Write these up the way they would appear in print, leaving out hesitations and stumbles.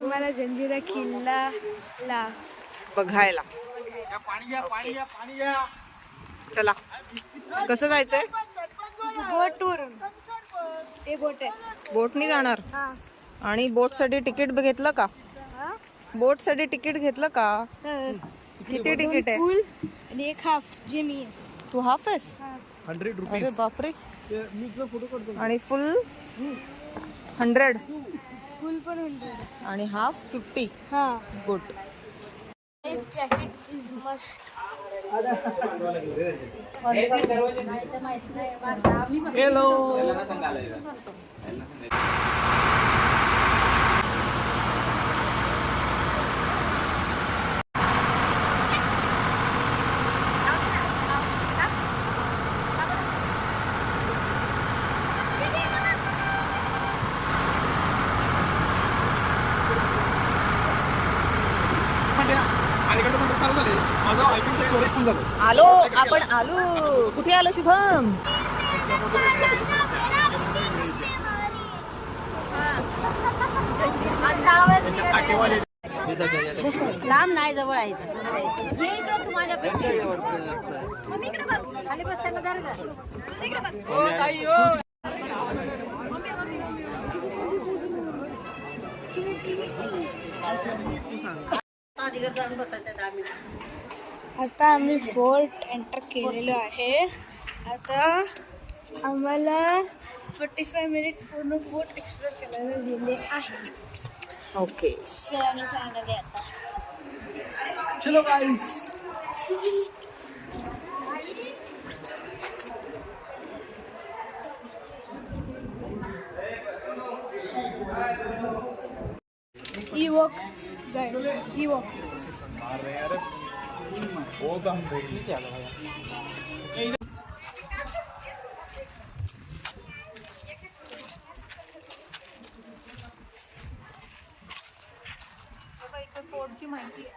तुम्हाला जंजिरा किल्ला ला बघायला. चला, कसं जायचंय? बोटवरून. ते बोट आहे. बोटनी जाणार. हा. आणि बोट साठी तिकीट घेतलं का? बोट साठी तिकीट घेतलं का? किती तिकीट आहे? फुल आणि एक हाफ जे मी आहे. तू हाफ आहेस? 100 रुपीज. अरे बापरे. मी तुला फोटो काढतो. आणि फुल 100 फुल पण 100 आणि हाफ 50. हा. Good. Life jacket is must. Hello. आलो आपण आलो. कुठे आलो शुभम? लांब नाही, जवळ आहे. खाली बस, त्याला आता आम्ही फोर्ट एंटर केलेलो आहे. आता आम्हाला 45 मिनिट्स पूर्ण फोर्ट एक्सप्लोर करायला दिले आहे. ओके. आम्ही सांगले आता. चलो गाइस. Ewok guide. Ewok. वो तो हम नीचे आ गए भाई. फोर्टची माहिती आहे.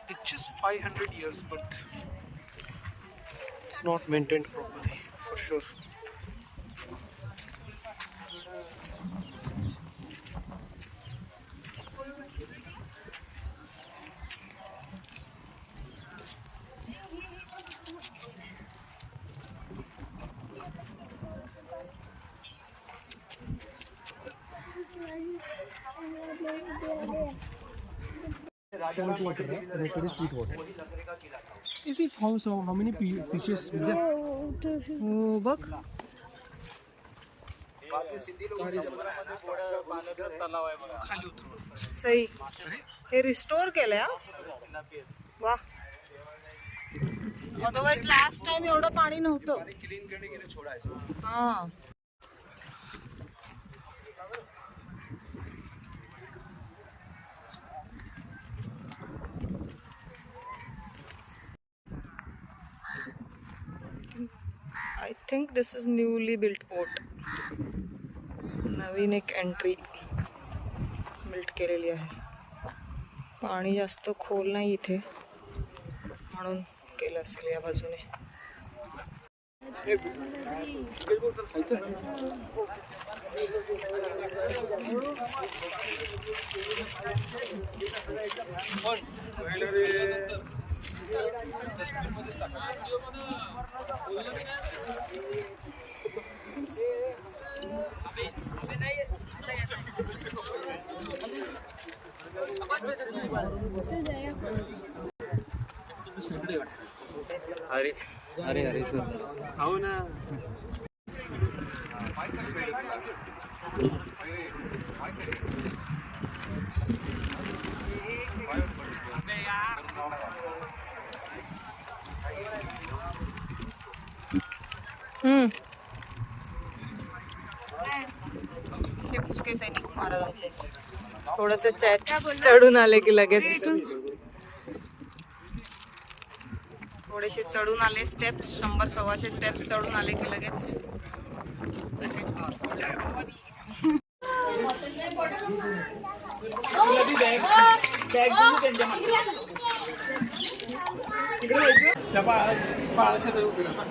It's just 500 years, but it's not maintained properly, for sure. Salty water, right? Very sweet water. Is he found so how many fishes with there? हो बघ. खाली उतरव. सही. हे रिस्टोर केलंय. वा. अदरवाइज लास्ट टाइम एवढं पाणी नव्हतं. हा. I think this is newly built port. नवीन एक एंट्री बिल्ट केलेली आहे. पाणी जास्त खोल नाही इथे, म्हणून केलं असेल या बाजूने. अरे अरे अरे हो ना. हे पुचके सैनिक महाराजांचे थोडस चढून आले की लगेच थोडेसे चढून आले स्टेप्स 100-125 स्टेप्स चढून आले की लगेच त्या बाळाच्या तरी उभी राहा.